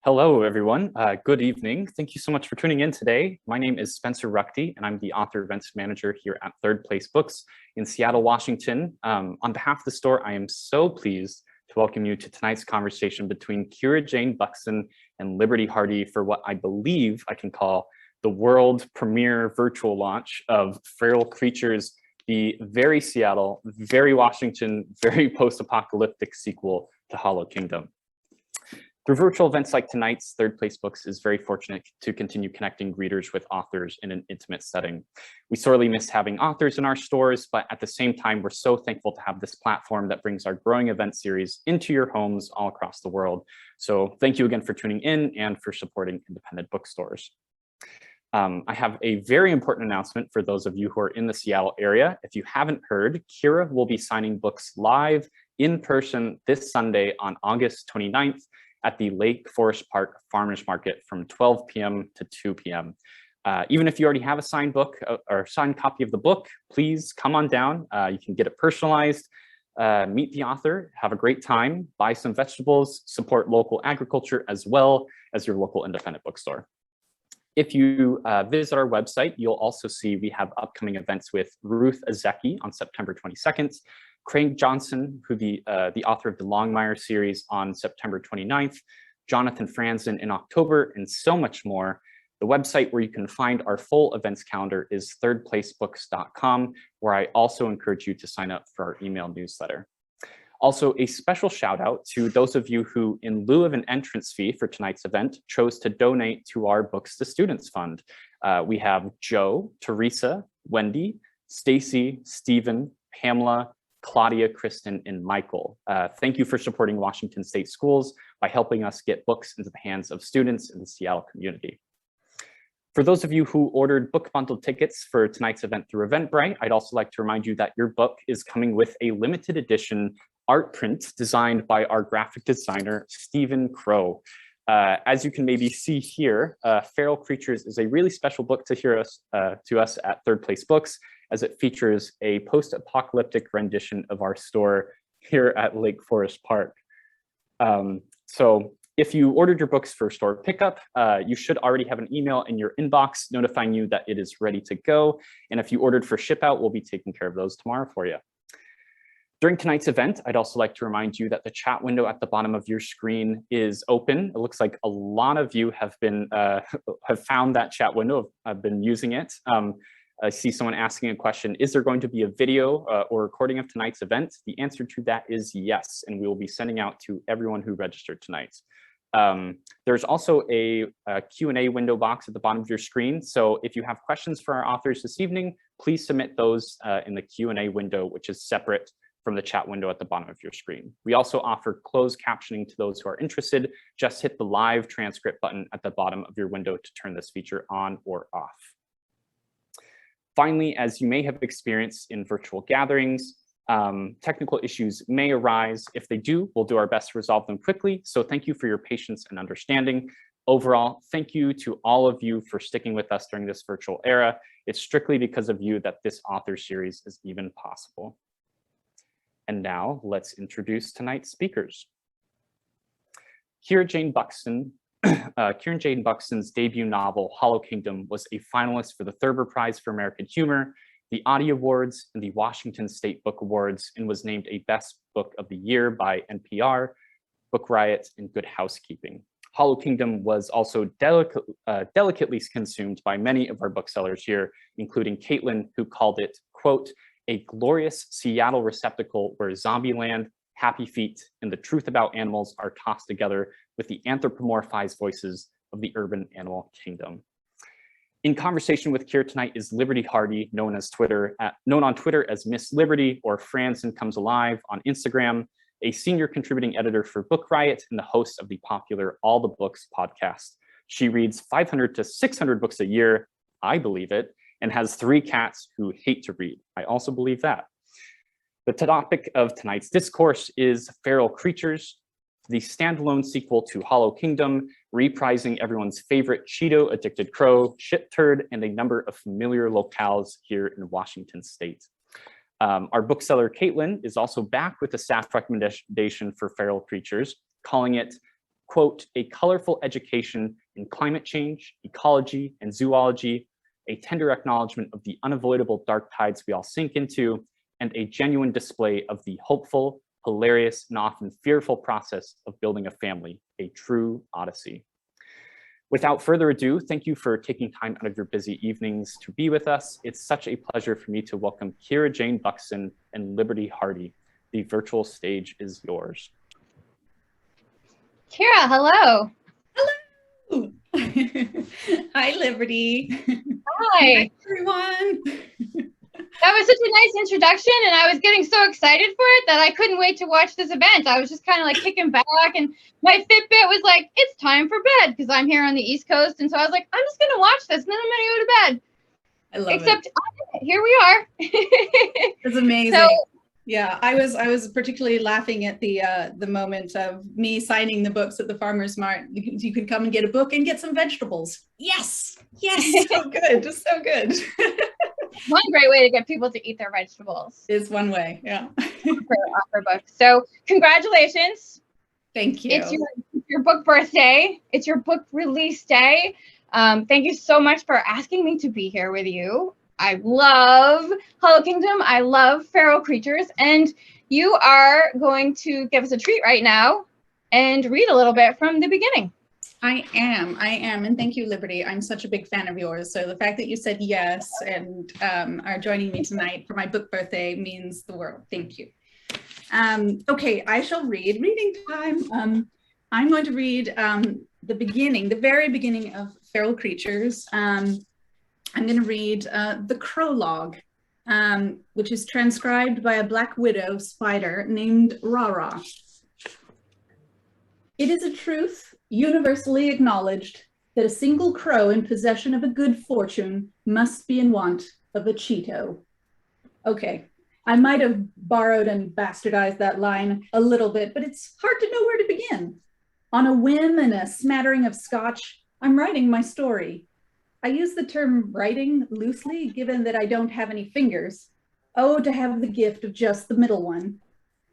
Hello, everyone. Good evening. Thank you so much for tuning in today. My name is Spencer Ruchty, and I'm the author events manager here at Third Place Books in Seattle, Washington. On behalf of the store, I am so pleased to welcome you to tonight's conversation between Kira Jane Buxton and Liberty Hardy for what I believe I can call the world premiere virtual launch of Feral Creatures, the very Seattle, very Washington, very post-apocalyptic sequel to Hollow Kingdom. Through virtual events like tonight's, Third Place Books is very fortunate to continue connecting readers with authors in an intimate setting. We sorely miss having authors in our stores, but at the same time, we're so thankful to have this platform that brings our growing event series into your homes all across the world. So thank you again for tuning in and for supporting independent bookstores. I have a very important announcement for those of you who are in the Seattle area. If you haven't heard, Kira will be signing books live in person this Sunday on August 29th. At the Lake Forest Park Farmers Market from 12 p.m. to 2 p.m. Even if you already have a signed book or signed copy of the book, please come on down. You can get it personalized, meet the author, have a great time, buy some vegetables, support local agriculture as well as your local independent bookstore. If you visit our website, you'll also see we have upcoming events with Ruth Azeki on September 22nd, Craig Johnson, who the author of the Longmire series, on September 29th, Jonathan Franzen in October, and so much more. The website where you can find our full events calendar is thirdplacebooks.com, where I also encourage you to sign up for our email newsletter. Also, a special shout out to those of you who, in lieu of an entrance fee for tonight's event, chose to donate to our Books to Students Fund. We have Joe, Teresa, Wendy, Stacy, Stephen, Pamela, Claudia, Kristen, and Michael. Thank you for supporting Washington State Schools by helping us get books into the hands of students in the Seattle community. For those of you who ordered book bundle tickets for tonight's event through Eventbrite, I'd also like to remind you that your book is coming with a limited edition art print designed by our graphic designer, Stephen Crow. As you can maybe see here, Feral Creatures is a really special book to us at Third Place Books, as it features a post-apocalyptic rendition of our store here at Lake Forest Park. So if you ordered your books for store pickup, you should already have an email in your inbox notifying you that it is ready to go. And if you ordered for ship out, we'll be taking care of those tomorrow for you. During tonight's event, I'd also like to remind you that the chat window at the bottom of your screen is open. It looks like a lot of you have found that chat window. I've been using it. I see someone asking a question, is there going to be a video or recording of tonight's event? The answer to that is yes, and we will be sending out to everyone who registered tonight. There's also a Q&A window box at the bottom of your screen. So if you have questions for our authors this evening, please submit those in the Q&A window, which is separate from the chat window at the bottom of your screen. We also offer closed captioning to those who are interested. Just hit the live transcript button at the bottom of your window to turn this feature on or off. Finally, as you may have experienced in virtual gatherings, technical issues may arise. If they do, we'll do our best to resolve them quickly. So thank you for your patience and understanding. Overall, thank you to all of you for sticking with us during this virtual era. It's strictly because of you that this author series is even possible. And now let's introduce tonight's speakers. Kira Jane Buxton. Kira Jane Buxton's debut novel, Hollow Kingdom, was a finalist for the Thurber Prize for American Humor, the Audie Awards, and the Washington State Book Awards, and was named a Best Book of the Year by NPR, Book Riot, and Good Housekeeping. Hollow Kingdom was also delicately consumed by many of our booksellers here, including Caitlin, who called it, quote, a glorious Seattle receptacle where Zombieland, Happy Feet, and the truth about animals are tossed together with the anthropomorphized voices of the urban animal kingdom. In conversation with Kira tonight is Liberty Hardy, known on Twitter as Miss Liberty, or Franzen Comes Alive on Instagram, a senior contributing editor for Book Riot and the host of the popular All the Books podcast. She reads 500 to 600 books a year, I believe it, and has 3 cats who hate to read. I also believe that. The topic of tonight's discourse is Feral Creatures, the standalone sequel to Hollow Kingdom, reprising everyone's favorite Cheeto, addicted crow, shit turd, and a number of familiar locales here in Washington State. Our bookseller, Caitlin, is also back with a staff recommendation for Feral Creatures, calling it quote, a colorful education in climate change, ecology, and zoology, a tender acknowledgement of the unavoidable dark tides we all sink into, and a genuine display of the hopeful, hilarious, and often fearful process of building a family, a true odyssey. Without further ado, thank you for taking time out of your busy evenings to be with us. It's such a pleasure for me to welcome Kira Jane Buxton and Liberty Hardy. The virtual stage is yours. Kira, hello. Hello. Hi, Liberty. Hi, everyone. That was such a nice introduction, and I was getting so excited for it that I couldn't wait to watch this event. I was just kind of like kicking back, and my Fitbit was like, it's time for bed, because I'm here on the East Coast, and so I was like, I'm just going to watch this, and then I'm going to go to bed. I love Except, here we are. It's amazing. So, yeah, I was particularly laughing at the moment of me signing the books at the farmer's mart. You could come and get a book and get some vegetables. Yes, yes, so good, so good. one great way to get people to eat their vegetables is one way, yeah. offer books. So congratulations. Thank you. It's your book birthday. It's your book release day. Thank you so much for asking me to be here with you. I love Hollow Kingdom. I love feral creatures. And you are going to give us a treat right now and read a little bit from the beginning. I am. And thank you, Liberty. I'm such a big fan of yours. So the fact that you said yes and are joining me tonight for my book birthday means the world. Thank you. Okay, I shall read. Reading time. I'm going to read the very beginning of Feral Creatures. I'm going to read the prologue, which is transcribed by a black widow spider named Rara. It is a truth universally acknowledged that a single crow in possession of a good fortune must be in want of a Cheeto. Okay, I might have borrowed and bastardized that line a little bit, but it's hard to know where to begin. On a whim and a smattering of Scotch, I'm writing my story. I use the term writing loosely, given that I don't have any fingers. Oh, to have the gift of just the middle one.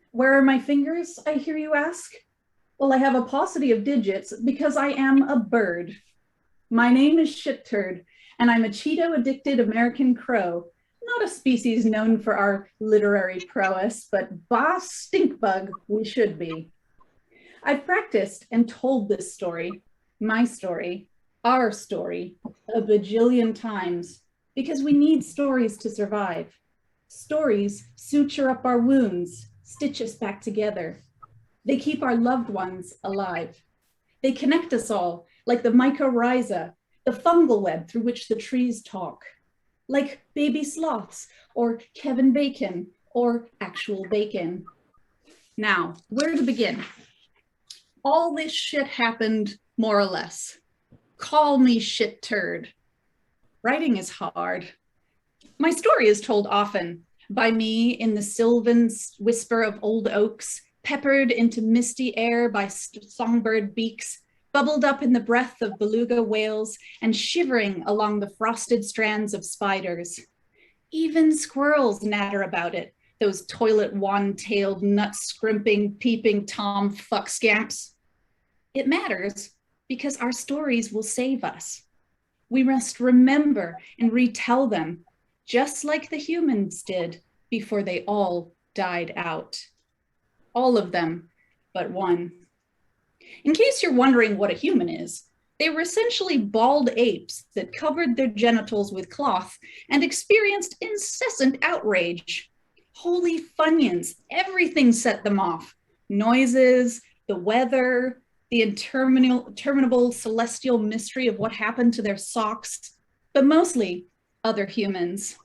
Where are my fingers, I hear you ask? Well, I have a paucity of digits because I am a bird. My name is Shitturd, and I'm a Cheeto-addicted American crow, not a species known for our literary prowess, but boss stinkbug we should be. I've practiced and told this story, my story, our story, a bajillion times, because we need stories to survive. Stories suture up our wounds, stitch us back together. They keep our loved ones alive. They connect us all, like the mycorrhiza, the fungal web through which the trees talk, like baby sloths, or Kevin Bacon, or actual bacon. Now, where to begin? All this shit happened, more or less. Call me Shitturd. Writing is hard. My story is told often by me in the sylvan whisper of old oaks, peppered into misty air by songbird beaks, bubbled up in the breath of beluga whales, and shivering along the frosted strands of spiders. Even squirrels natter about it, those toilet wand-tailed, nut-scrimping, peeping tom fuck scamps. It matters because our stories will save us. We must remember and retell them, just like the humans did before they all died out. All of them, but one. In case you're wondering what a human is, they were essentially bald apes that covered their genitals with cloth and experienced incessant outrage. Holy Funyuns, everything set them off. Noises, the weather, the interminable celestial mystery of what happened to their socks, but mostly other humans.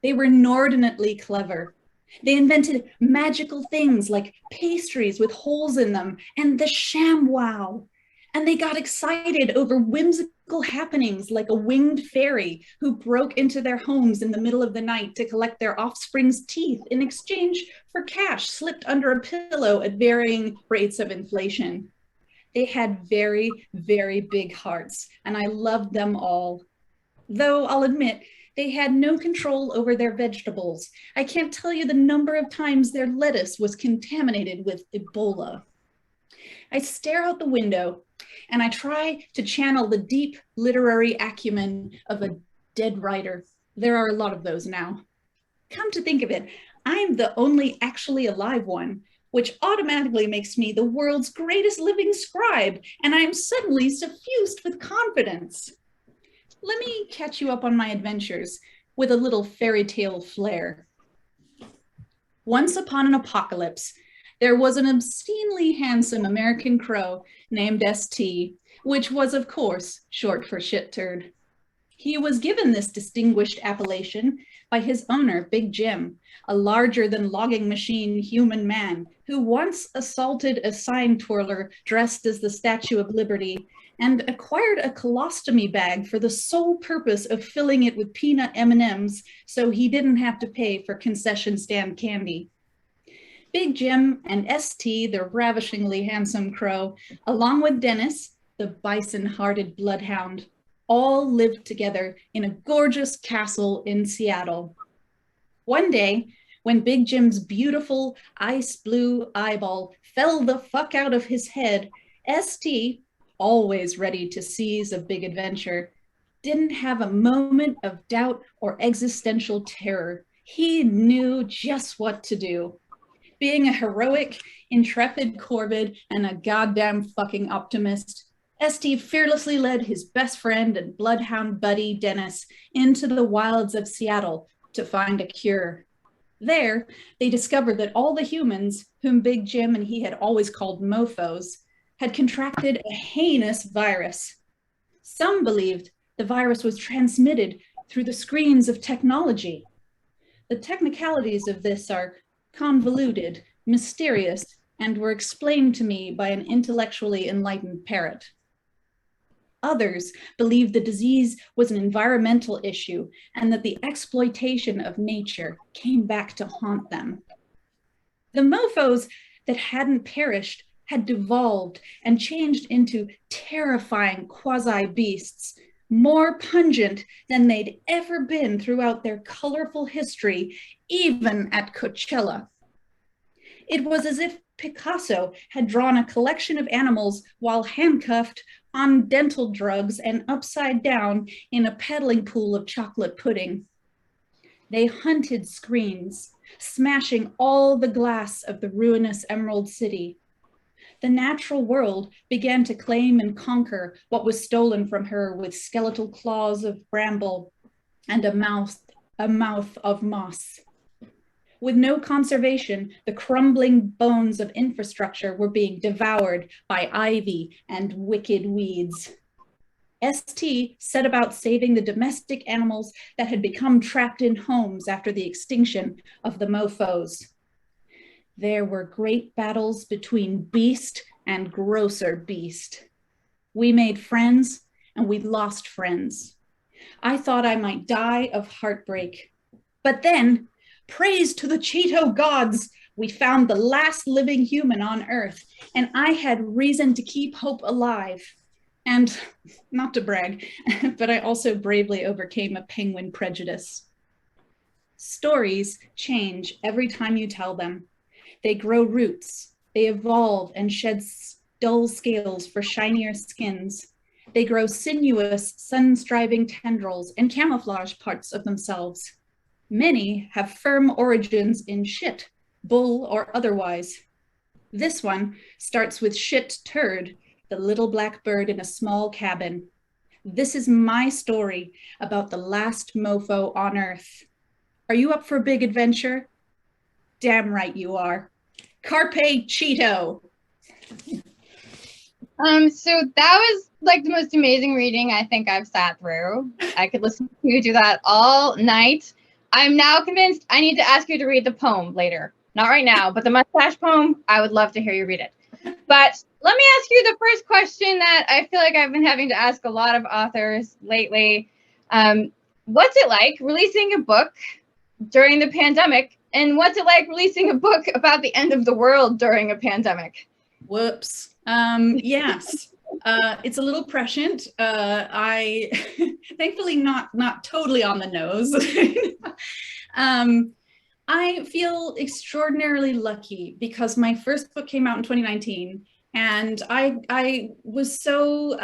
They were inordinately clever. They invented magical things like pastries with holes in them and the ShamWow. And they got excited over whimsical happenings like a winged fairy who broke into their homes in the middle of the night to collect their offspring's teeth in exchange for cash slipped under a pillow at varying rates of inflation. They had very, very big hearts, and I loved them all. Though I'll admit, they had no control over their vegetables. I can't tell you the number of times their lettuce was contaminated with Ebola. I stare out the window and I try to channel the deep literary acumen of a dead writer. There are a lot of those now. Come to think of it, I'm the only actually alive one, which automatically makes me the world's greatest living scribe, and I am suddenly suffused with confidence. Let me catch you up on my adventures with a little fairy tale flair. Once upon an apocalypse, there was an obscenely handsome American crow named ST, which was, of course, short for shit turd. He was given this distinguished appellation by his owner, Big Jim, a larger-than-logging machine human man who once assaulted a sign twirler dressed as the Statue of Liberty and acquired a colostomy bag for the sole purpose of filling it with peanut M&Ms so he didn't have to pay for concession stand candy. Big Jim and ST, the ravishingly handsome crow, along with Dennis, the bison-hearted bloodhound, all lived together in a gorgeous castle in Seattle. One day, when Big Jim's beautiful ice blue eyeball fell the fuck out of his head, ST, always ready to seize a big adventure, didn't have a moment of doubt or existential terror. He knew just what to do. Being a heroic, intrepid corvid and a goddamn fucking optimist, ST fearlessly led his best friend and bloodhound buddy, Dennis, into the wilds of Seattle to find a cure. There, they discovered that all the humans, whom Big Jim and he had always called mofos, had contracted a heinous virus. Some believed the virus was transmitted through the screens of technology. The technicalities of this are convoluted, mysterious, and were explained to me by an intellectually enlightened parrot. Others believed the disease was an environmental issue and that the exploitation of nature came back to haunt them. The mofos that hadn't perished had devolved and changed into terrifying quasi-beasts, more pungent than they'd ever been throughout their colorful history, even at Coachella. It was as if Picasso had drawn a collection of animals while handcuffed on dental drugs and upside down in a paddling pool of chocolate pudding. They hunted screens, smashing all the glass of the ruinous Emerald City. The natural world began to claim and conquer what was stolen from her with skeletal claws of bramble and a mouth of moss. With no conservation, the crumbling bones of infrastructure were being devoured by ivy and wicked weeds. ST set about saving the domestic animals that had become trapped in homes after the extinction of the mofos. There were great battles between beast and grosser beast. We made friends and we lost friends. I thought I might die of heartbreak. But then, praise to the Cheeto gods, we found the last living human on Earth, and I had reason to keep hope alive. And not to brag, but I also bravely overcame a penguin prejudice. Stories change every time you tell them. They grow roots, they evolve and shed dull scales for shinier skins. They grow sinuous, sun-striving tendrils and camouflage parts of themselves. Many have firm origins in shit, bull or otherwise. This one starts with shit turd, the little black bird in a small cabin. This is my story about the last mofo on Earth. Are you up for a big adventure? Damn right you are. Carpe Cheeto. So that was like the most amazing reading I think I've sat through. I could listen to you do that all night. I'm now convinced I need to ask you to read the poem later. Not right now, but the mustache poem, I would love to hear you read it. But let me ask you the first question that I feel like I've been having to ask a lot of authors lately. What's it like releasing a book during the pandemic? And what's it like releasing a book about the end of the world during a pandemic? Whoops. Yes. It's a little prescient. I thankfully not totally on the nose. I feel extraordinarily lucky because my first book came out in 2019 And I was so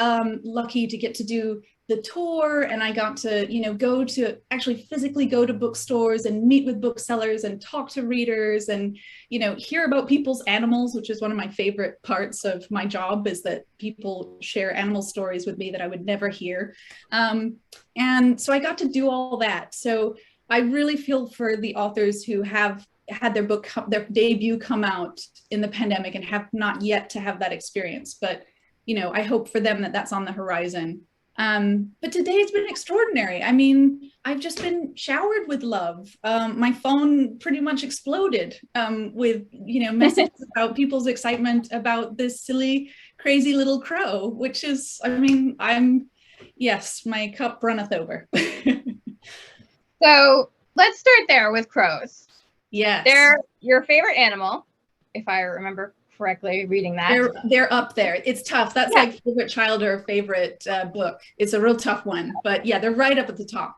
lucky to get to do the tour, and I got to, actually physically go to bookstores and meet with booksellers and talk to readers and, hear about people's animals, which is one of my favorite parts of my job, is that people share animal stories with me that I would never hear. And so I got to do all that. So I really feel for the authors who have had their debut come out in the pandemic and have not yet to have that experience. But, I hope for them that that's on the horizon. But today it's been extraordinary. I mean, I've just been showered with love. My phone pretty much exploded with, messages about people's excitement about this silly, crazy little crow, which is, yes, my cup runneth over. So let's start there with crows. Yes. They're your favorite animal, if I remember correctly reading that. They're up there. It's tough. That's like favorite child or favorite book. It's a real tough one, but yeah, they're right up at the top.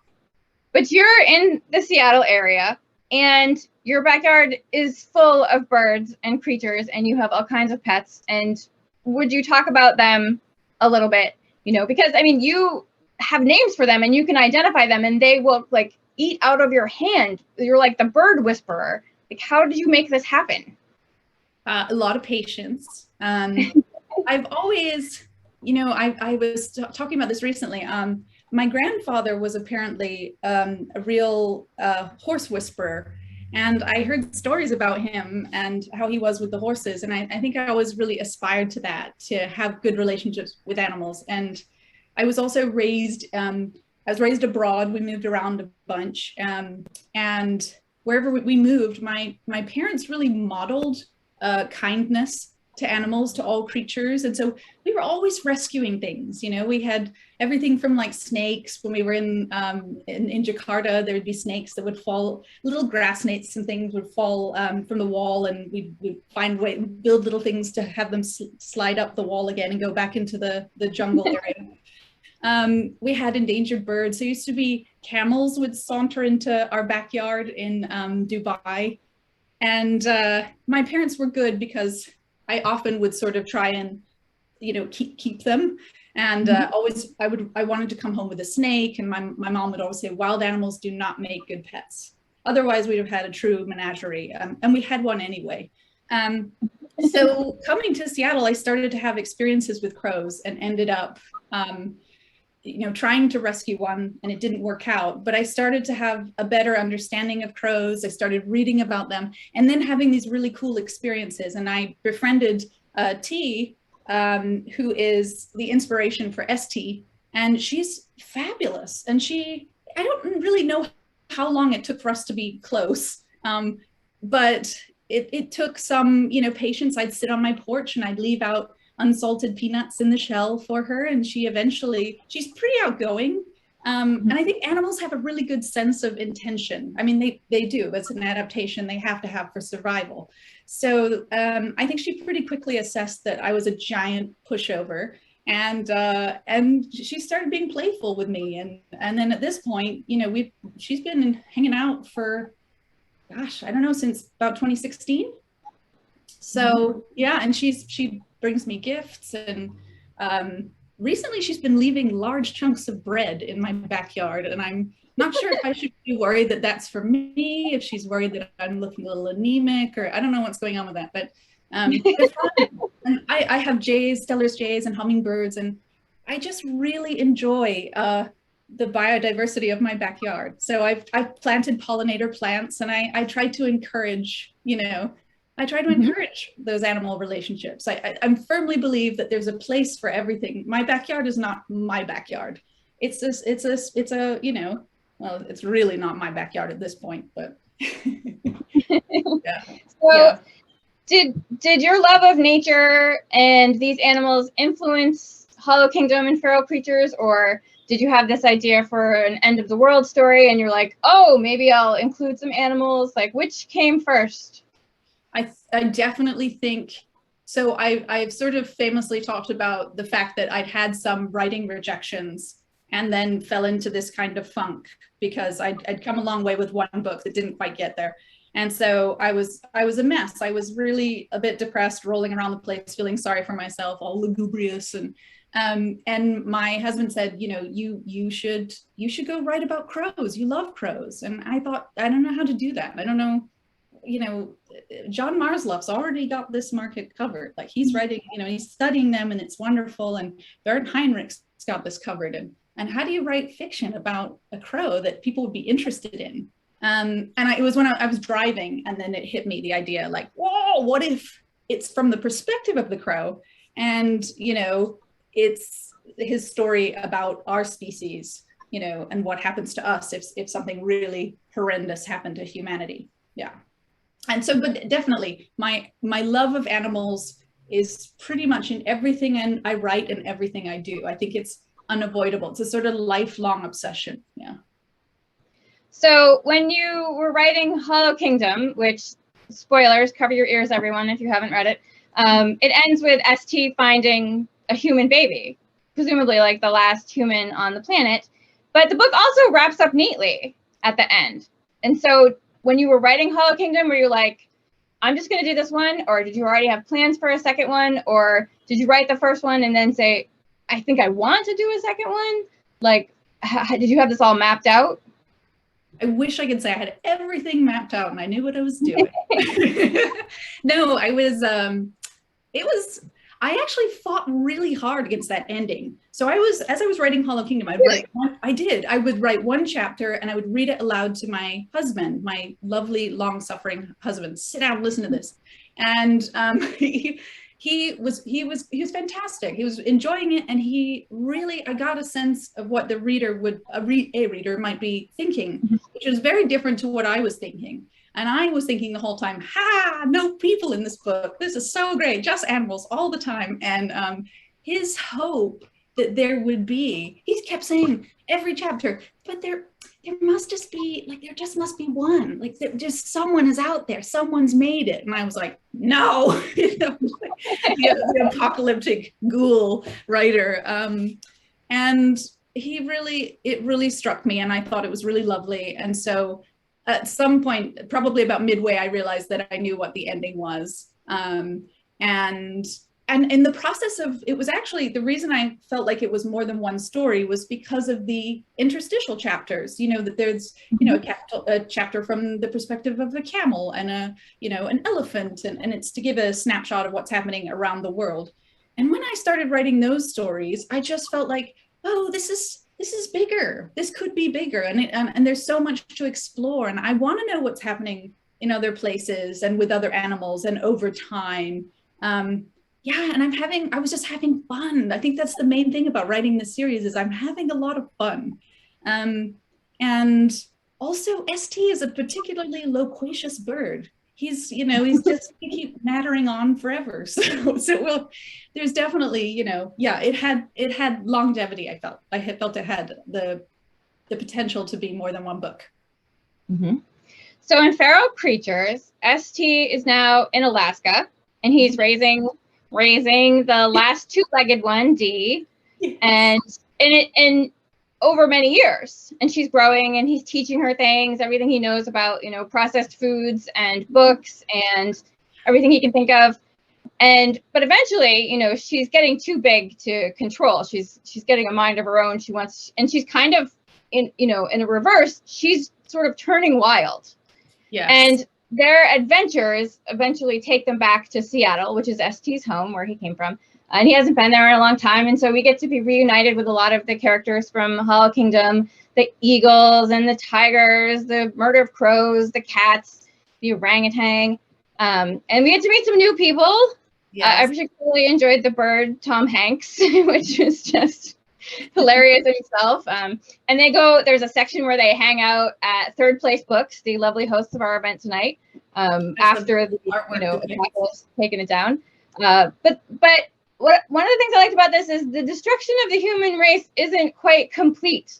But you're in the Seattle area and your backyard is full of birds and creatures and you have all kinds of pets. And would you talk about them a little bit? Because you have names for them and you can identify them and they will like eat out of your hand. You're like the bird whisperer. Like, how did you make this happen? A lot of patience. I've always, I was talking about this recently. My grandfather was apparently a real horse whisperer. And I heard stories about him and how he was with the horses. And I think I always really aspired to that, to have good relationships with animals. And I was also raised, abroad. We moved around a bunch. And wherever we moved, my parents really modeled kindness to animals, to all creatures. And so we were always rescuing things. We had everything from like snakes. When we were in Jakarta, there would be snakes that would fall, little grass snakes and things would fall from the wall, and we'd find build little things to have them slide up the wall again and go back into the jungle area. We had endangered birds. There used to be camels would saunter into our backyard in Dubai. And my parents were good because I often would sort of try and, keep them. And always I wanted to come home with a snake. And my mom would always say, wild animals do not make good pets. Otherwise, we'd have had a true menagerie. And we had one anyway. So coming to Seattle, I started to have experiences with crows and ended up trying to rescue one, and it didn't work out. But I started to have a better understanding of crows. I started reading about them and then having these really cool experiences. And I befriended T, who is the inspiration for ST. And she's fabulous. And I don't really know how long it took for us to be close. But it took some, patience. I'd sit on my porch and I'd leave out unsalted peanuts in the shell for her, and she's pretty outgoing. And I think animals have a really good sense of intention. They do. It's an adaptation they have to have for survival. So I think she pretty quickly assessed that I was a giant pushover, and she started being playful with me. And then at this point, she's been hanging out for, gosh, I don't know, since about 2016. So yeah, and she brings me gifts, and recently she's been leaving large chunks of bread in my backyard, and I'm not sure if I should be worried that that's for me, if she's worried that I'm looking a little anemic, or I don't know what's going on with that, but it's fun. And I have jays, Stellar's jays and hummingbirds, and I just really enjoy the biodiversity of my backyard. So I've planted pollinator plants, and I try to encourage, those animal relationships. I firmly believe that there's a place for everything. My backyard is not my backyard. It's really not my backyard at this point, but yeah. So did your love of nature and these animals influence Hollow Kingdom and feral creatures, or did you have this idea for an end of the world story and you're like, oh, maybe I'll include some animals? Like, which came first? I definitely think so. I've sort of famously talked about the fact that I'd had some writing rejections and then fell into this kind of funk because I'd come a long way with one book that didn't quite get there. And so I was a mess. I was really a bit depressed, rolling around the place, feeling sorry for myself, all lugubrious. And my husband said, you know, you should go write about crows. You love crows. And I thought, I don't know how to do that. I don't know, you know, John Marsloff's already got this market covered. Like he's writing, you know, he's studying them and it's wonderful. And Bernd Heinrich's got this covered. And how do you write fiction about a crow that people would be interested in? It was when I was driving, and then it hit me, the idea, like, whoa, what if it's from the perspective of the crow? And, you know, it's his story about our species, you know, and what happens to us if something really horrendous happened to humanity. Yeah. And so, but definitely my love of animals is pretty much in everything I write and everything I do. I think it's unavoidable. It's a sort of lifelong obsession. Yeah. So when you were writing Hollow Kingdom, which, spoilers, cover your ears, everyone, if you haven't read it, it ends with ST finding a human baby, presumably like the last human on the planet. But the book also wraps up neatly at the end. And so when you were writing Hollow Kingdom, were you like, I'm just going to do this one? Or did you already have plans for a second one? Or did you write the first one and then say, I think I want to do a second one? Like, did you have this all mapped out? I wish I could say I had everything mapped out and I knew what I was doing. No, I actually fought really hard against that ending. So as I was writing Hollow Kingdom, I would write one chapter and I would read it aloud to my husband, my lovely, long-suffering husband. Sit down, listen to this. And he was fantastic. He was enjoying it, and I got a sense of what the reader a reader might be thinking, which was very different to what I was thinking. And I was thinking the whole time, no people in this book. This is so great, just animals all the time. And his hope that there would be, he kept saying every chapter, but there just must be one. Like just someone is out there, someone's made it. And I was like, no, the apocalyptic ghoul writer. And it really struck me, and I thought it was really lovely. And so at some point, probably about midway, I realized that I knew what the ending was. And in the process of, it was actually, the reason I felt like it was more than one story was because of the interstitial chapters, you know, that there's, you know, a chapter from the perspective of a camel and an elephant, and it's to give a snapshot of what's happening around the world. And when I started writing those stories, I just felt like, oh, this is bigger. This could be bigger. And there's so much to explore. And I want to know what's happening in other places and with other animals and over time. Yeah, and I was just having fun. I think that's the main thing about writing this series, is I'm having a lot of fun. And also ST is a particularly loquacious bird. He's just, he keep nattering on forever. So there's definitely, yeah, it had longevity. I felt it had the potential to be more than one book. Mm-hmm. So in Feral Creatures, ST is now in Alaska, and he's raising the last two-legged one, D, yes. and over many years, and she's growing, and he's teaching her things, everything he knows about, processed foods and books and everything he can think of. But eventually, she's getting too big to control. She's getting a mind of her own. She's kind of in a reverse, she's sort of turning wild. Yes. And their adventures eventually take them back to Seattle, which is ST's home, where he came from. And he hasn't been there in a long time. And so we get to be reunited with a lot of the characters from Hollow Kingdom, the eagles and the tigers, the murder of crows, the cats, the orangutan. And we get to meet some new people. Yes. I particularly enjoyed the bird, Tom Hanks, which is just hilarious in itself. And there's a section where they hang out at Third Place Books, the lovely hosts of our event tonight, after the apocalypse taking it down. But one of the things I liked about this is the destruction of the human race isn't quite complete.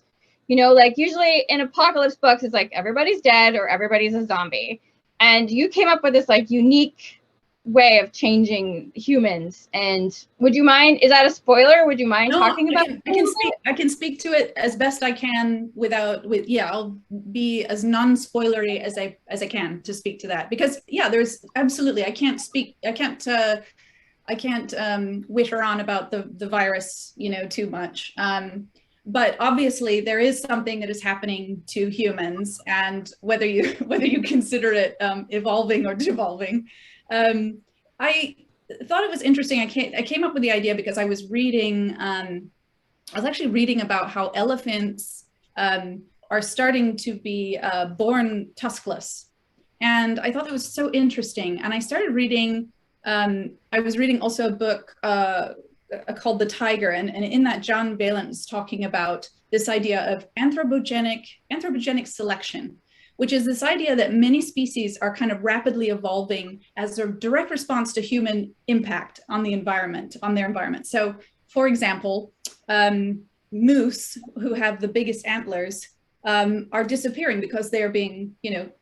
Like usually in apocalypse books, it's like everybody's dead or everybody's a zombie. And you came up with this like unique way of changing humans. And would you mind, is that a spoiler? Would you mind talking about it? I can speak to it as best I can I'll be as non-spoilery as I can to speak to that, because there's absolutely, I can't witter on about the virus, too much. But obviously there is something that is happening to humans, and whether you consider it evolving or devolving. I thought it was interesting. I came up with the idea because I was actually reading about how elephants are starting to be born tuskless. And I thought that was so interesting. And I started reading, I was reading also a book called The Tiger. And in that, John Balance talking about this idea of anthropogenic selection, which is this idea that many species are kind of rapidly evolving as a direct response to human impact on the environment, on their environment. So, for example, moose, who have the biggest antlers, are disappearing because they're being,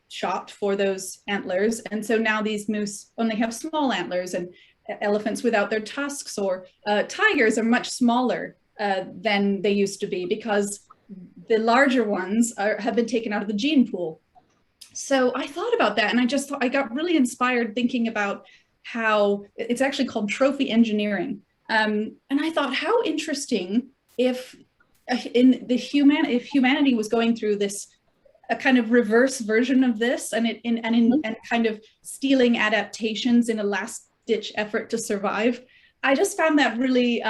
shot for those antlers. And so now these moose only have small antlers, and elephants without their tusks, or tigers are much smaller than they used to be because the larger ones have been taken out of the gene pool. So I thought about that, and I got really inspired thinking about how it's actually called trophy engineering. And I thought, how interesting if humanity was going through a kind of reverse version of this, and kind of stealing adaptations in a last-ditch effort to survive. I just found that really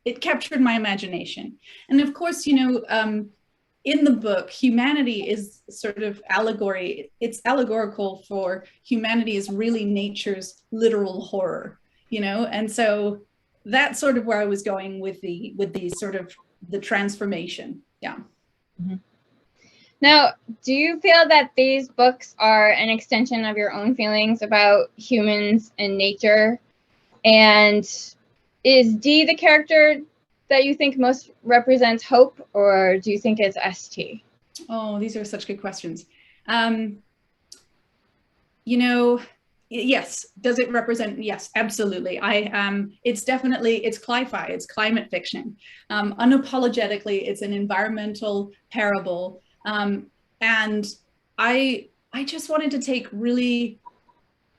it captured my imagination. And of course, in the book, humanity is sort of allegory. It's allegorical for humanity is really nature's literal horror, and so that's sort of where I was going with the sort of the transformation. Yeah. Mm-hmm. Now, do you feel that these books are an extension of your own feelings about humans and nature? And is D the character that you think most represents hope, or do you think it's ST? Oh, these are such good questions. Yes. Does it represent? Yes, absolutely. It's cli-fi, it's climate fiction. Unapologetically, it's an environmental parable. And I just wanted to take really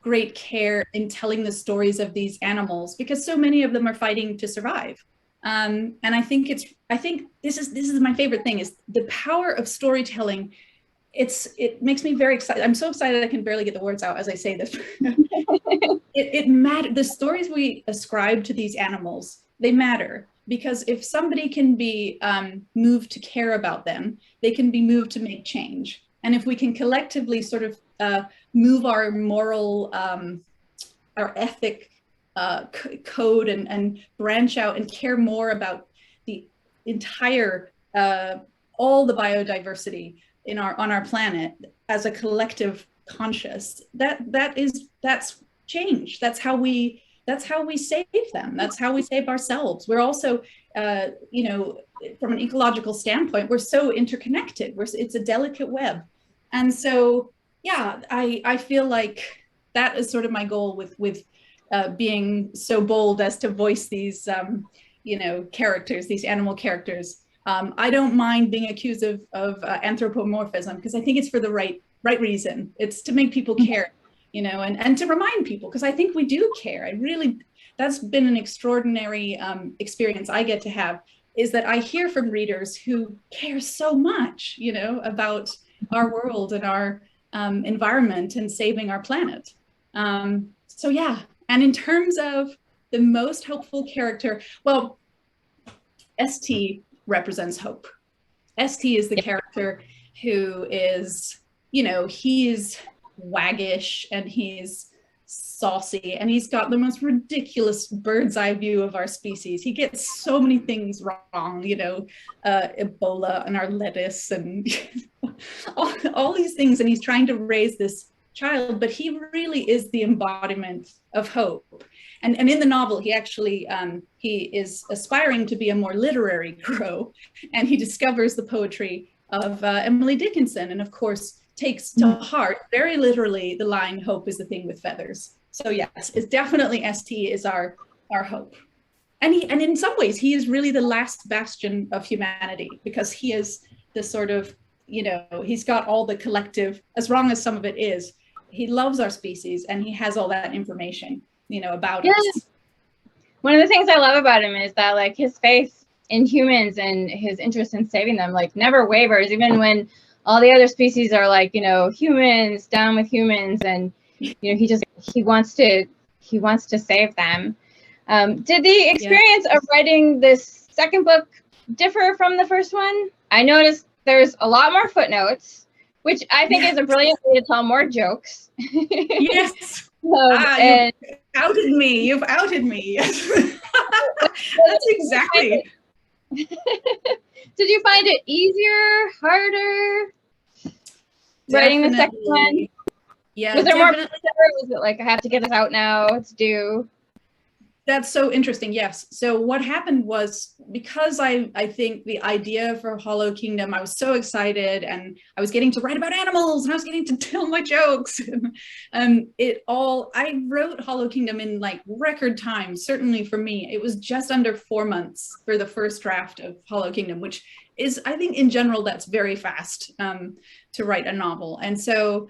great care in telling the stories of these animals, because so many of them are fighting to survive. And I think this is my favorite thing, is the power of storytelling. It makes me very excited. I'm so excited I can barely get the words out as I say this. It matters. The stories we ascribe to these animals, they matter, because if somebody can be moved to care about them, they can be moved to make change. And if we can collectively sort of move our moral, our ethic code and branch out and care more about the entire, all the biodiversity on our planet as a collective conscious, that's change. That's how we save them. That's how we save ourselves. We're also, from an ecological standpoint, we're so interconnected. It's a delicate web. And so, yeah, I feel like that is sort of my goal with being so bold as to voice these, characters, these animal characters. I don't mind being accused of anthropomorphism, because I think it's for the right reason. It's to make people care, and to remind people, because I think we do care. That's been an extraordinary experience I get to have, is that I hear from readers who care so much, about our world and our environment and saving our planet. So yeah, and in terms of the most hopeful character, well, ST represents hope. ST is the character who is, he's waggish and he's saucy and he's got the most ridiculous bird's eye view of our species. He gets so many things wrong, Ebola and our lettuce and all these things, and he's trying to raise this child, but he really is the embodiment of hope. And in the novel, he actually, he is aspiring to be a more literary crow, and he discovers the poetry of Emily Dickinson. And of course, takes to heart very literally the line, hope is the thing with feathers. So yes, it's definitely ST is our hope. And in some ways, he is really the last bastion of humanity, because he is the sort of, he's got all the collective, as wrong as some of it is, he loves our species and he has all that information, about us. One of the things I love about him is that like his faith in humans and his interest in saving them like never wavers, even when all the other species are like, humans, down with humans, and he wants to save them. Did the experience of writing this second book differ from the first one? I noticed there's a lot more footnotes, which I think is a brilliant way to tell more jokes. Yes. And you've outed me. You've outed me. That's exactly. Did you find it easier, harder, writing the second one? Yeah. Was there more pressure? Was it like, I have to get this out now, it's due? That's so interesting. Yes. So what happened was, because I think the idea for Hollow Kingdom, I was so excited, and I was getting to write about animals, and I was getting to tell my jokes. I wrote Hollow Kingdom in like record time. Certainly for me, it was just under 4 months for the first draft of Hollow Kingdom, which is, I think in general, that's very fast to write a novel. And so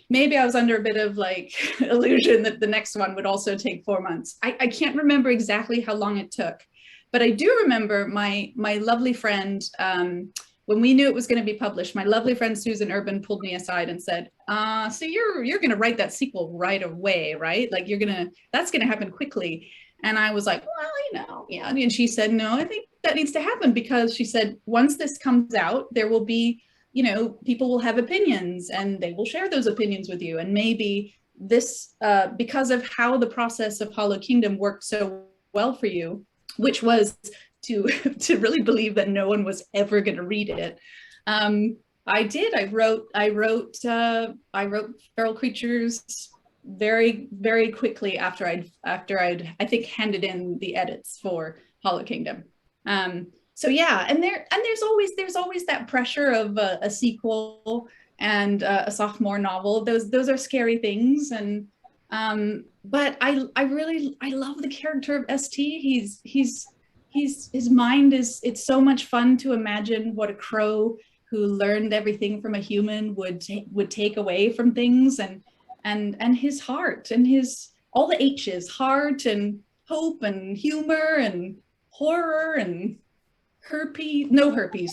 maybe I was under a bit of like illusion that the next one would also take 4 months. I can't remember exactly how long it took, but I do remember my lovely friend, when we knew it was going to be published, my lovely friend Susan Urban pulled me aside and said, so you're going to write that sequel right away, right? Like that's going to happen quickly. And I was like, well, yeah. And she said, no, I think that needs to happen, because she said, once this comes out, there will be, people will have opinions and they will share those opinions with you. And maybe this, because of how the process of Hollow Kingdom worked so well for you, which was to really believe that no one was ever going to read it. I did. I wrote Feral Creatures very, very quickly after I'd I think handed in the edits for Hollow Kingdom. So yeah, and there's always that pressure of a sequel and a sophomore novel. Those are scary things, and but I love the character of ST. His mind is, it's so much fun to imagine what a crow who learned everything from a human would take away from things, and his heart, and his all the H's, heart and hope and humor and horror and herpes.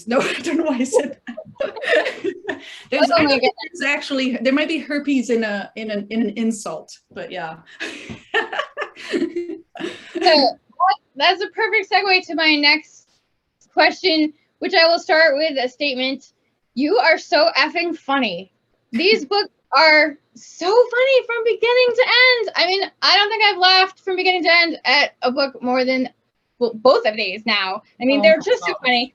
No, I don't know why I said that. There's actually, there might be herpes in an insult, but yeah. So that's a perfect segue to my next question, which I will start with a statement. You are so effing funny. These books are so funny from beginning to end. I mean, I don't think I've laughed from beginning to end at a book more than, well, both of these now. I mean, they're just so funny.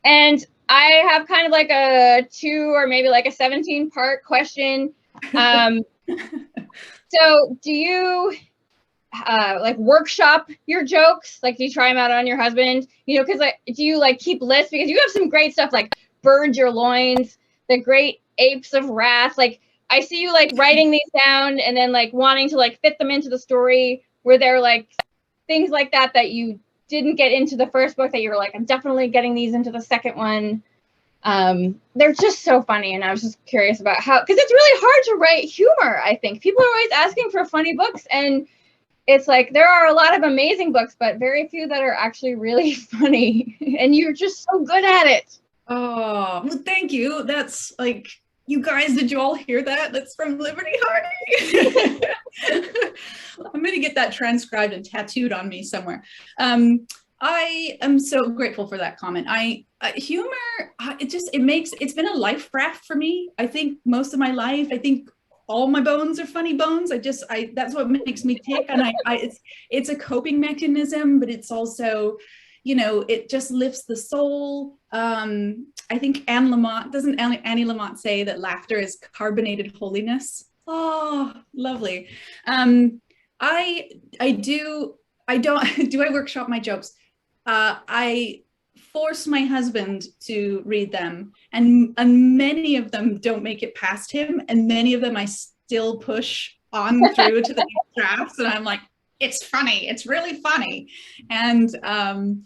And I have kind of like a 2 or maybe like a 17-part question. So do you like workshop your jokes? Like, do you try them out on your husband? Because like, do you like keep lists? Because you have some great stuff like Bird Your Loins, the Great Apes of Wrath. Like, I see you like writing these down and then like wanting to like fit them into the story, where they're like things like that you didn't get into the first book that you're like, I'm definitely getting these into the second one. They're just so funny, and I was just curious about how, because it's really hard to write humor. I think people are always asking for funny books, and it's like there are a lot of amazing books, but very few that are actually really funny, and you're just so good at it. Oh, well, thank you. That's like, you guys, did you all hear that? That's from Liberty Hardy. I'm going to get that transcribed and tattooed on me somewhere. I am so grateful for that comment. Humor, it's been a life raft for me. I think most of my life, I think all my bones are funny bones. That's what makes me tick. And it's a coping mechanism, but it's also, it just lifts the soul. I think Annie Lamott say that laughter is carbonated holiness? Oh, lovely. Do I workshop my jokes? I force my husband to read them, and many of them don't make it past him, and many of them I still push on through to the next drafts, and I'm like, it's funny, it's really funny. And I'm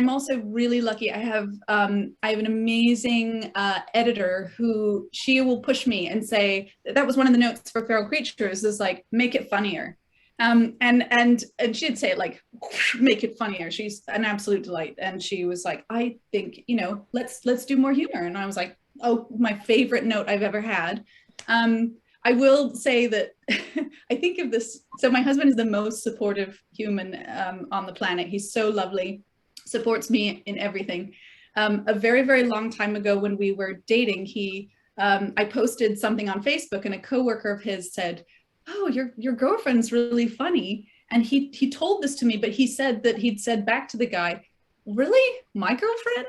also really lucky. I have an amazing editor who she will push me and say, that was one of the notes for Feral Creatures, is like, make it funnier. And she'd say, like, make it funnier. She's an absolute delight. And she was like, I think, you know, let's do more humor. And I was like, oh, my favorite note I've ever had. I will say that I think of this. So my husband is the most supportive human on the planet. He's so lovely, supports me in everything. A very, very long time ago when we were dating, I posted something on Facebook, and a coworker of his said, oh, your girlfriend's really funny. And he told this to me, but he said that he'd said back to the guy, really? My girlfriend?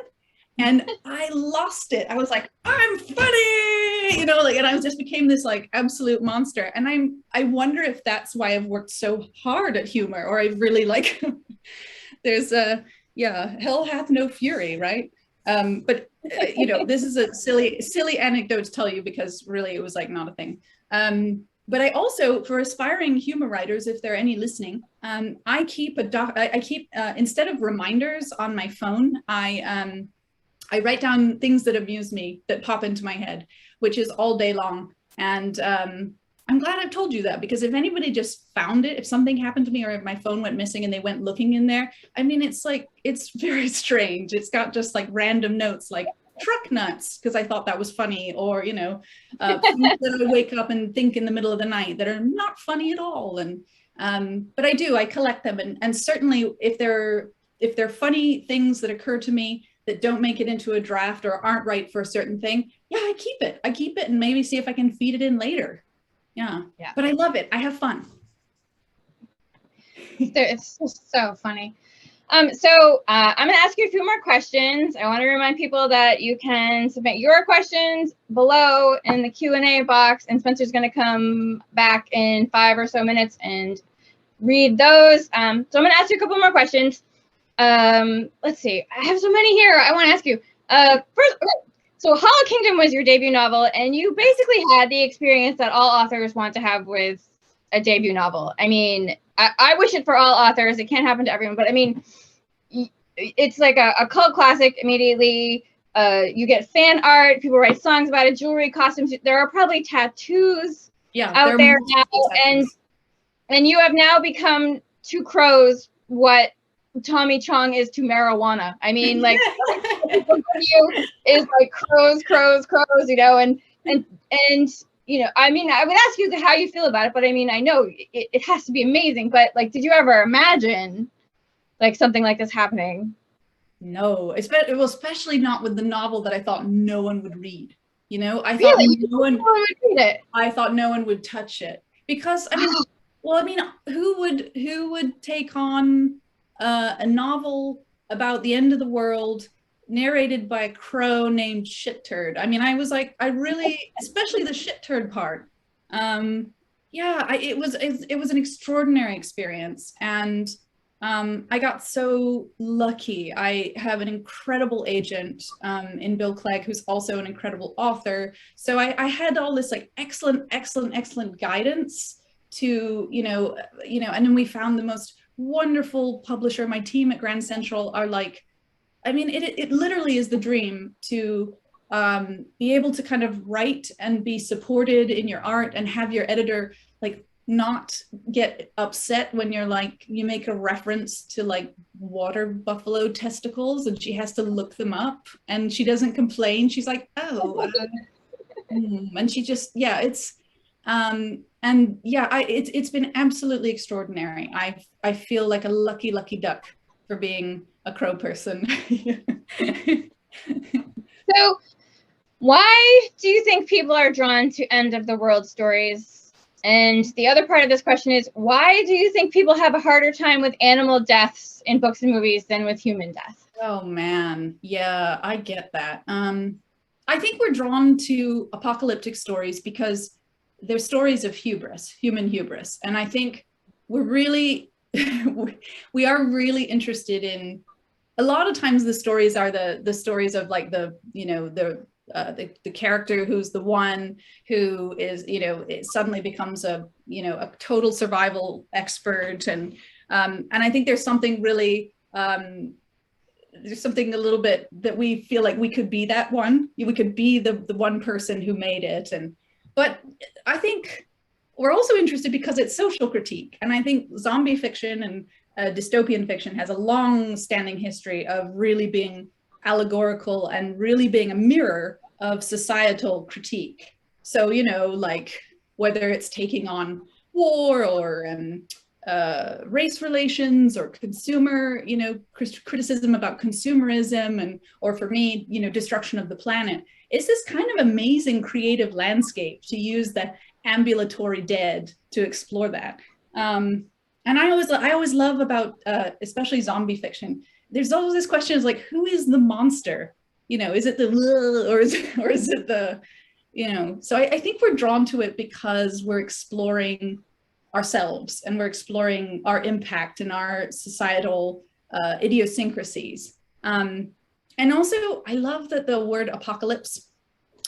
And I lost it. I was like, I'm funny, you know, like, and I just became this like absolute monster. And I wonder if that's why I've worked so hard at humor, or I've really like, there's hell hath no fury, right? But you know, this is a silly anecdote to tell you, because really it was like not a thing. But I also, for aspiring humor writers, if there are any listening, I keep instead of reminders on my phone, I write down things that amuse me, that pop into my head, which is all day long. And I'm glad I've told you that, because if anybody just found it, if something happened to me, or if my phone went missing and they went looking in there, I mean, it's like, it's very strange. It's got just like random notes like truck nuts, because I thought that was funny, or, you know, that I wake up and think in the middle of the night that are not funny at all. And but I collect them. And certainly if they're funny things that occur to me that don't make it into a draft or aren't right for a certain thing, yeah, I keep it and maybe see if I can feed it in later. Yeah. But I love it. I have fun. It's just so funny. So I'm going to ask you a few more questions. I want to remind people that you can submit your questions below in the Q&A box, and Spencer's going to come back in 5 or so minutes and read those. So I'm going to ask you a couple more questions. Let's see. I have so many here I want to ask you. First, so Hollow Kingdom was your debut novel, and you basically had the experience that all authors want to have with a debut novel. I mean, I wish it for all authors. It can't happen to everyone, but I mean, it's like a cult classic immediately. You get fan art, people write songs about it, jewelry, costumes. There are probably tattoos out there now, and you have now become to crows what Tommy Chong is to marijuana. I mean, like, you is like crows, you know, and you know, I mean, I would ask you how you feel about it, but I mean, I know it has to be amazing, but like, did you ever imagine like something like this happening? No, especially not with the novel that I thought no one would read. You know, I thought no one would read it. I thought no one would touch it, because I mean, well, I mean, who would take on a novel about the end of the world narrated by a crow named Shit Turd? I mean, I was like, I really, especially the Shit Turd part. It was an extraordinary experience, and I got so lucky. I have an incredible agent in Bill Clegg, who's also an incredible author. So I had all this like excellent guidance to, you know, and then we found the most wonderful publisher. My team at Grand Central are like, I mean, it literally is the dream to be able to kind of write and be supported in your art, and have your editor like not get upset when you're like, you make a reference to like water buffalo testicles and she has to look them up, and she doesn't complain. She's like, oh, and she just, yeah, it's, and yeah, it's been absolutely extraordinary. I feel like a lucky duck for being a crow person. So why do you think people are drawn to end of the world stories? And the other part of this question is, why do you think people have a harder time with animal deaths in books and movies than with human death? Oh man, yeah, I get that. I think we're drawn to apocalyptic stories because they're stories of hubris, human hubris. And I think we're really, we are really interested in a lot of times the stories are the stories of like the, you know, the character who's the one who is, you know, it suddenly becomes a, you know, a total survival expert. And I think there's something really, there's something a little bit that we feel like we could be that one. We could be the one person who made it. But I think we're also interested because it's social critique. And I think zombie fiction and dystopian fiction has a long-standing history of really being allegorical and really being a mirror of societal critique. So, you know, like whether it's taking on war or race relations or consumer, you know, criticism about consumerism, and or for me, you know, destruction of the planet. It's this kind of amazing creative landscape to use the ambulatory dead to explore that. And I always love about, especially zombie fiction, there's always this question is like, who is the monster? You know, is it the, or is it the, you know, so I think we're drawn to it because we're exploring ourselves and we're exploring our impact and our societal idiosyncrasies. And also I love that the word apocalypse,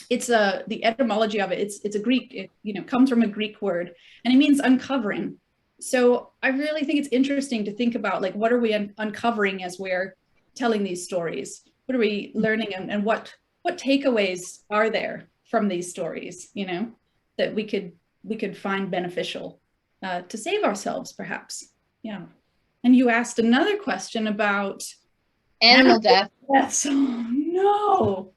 it's the etymology of it, it's a Greek, it, you know, comes from a Greek word, and it means uncovering. So I really think it's interesting to think about, like, what are we uncovering as we're telling these stories? What are we learning, and what takeaways are there from these stories, you know, that we could find beneficial to save ourselves, perhaps. Yeah. And you asked another question about animal death. So no,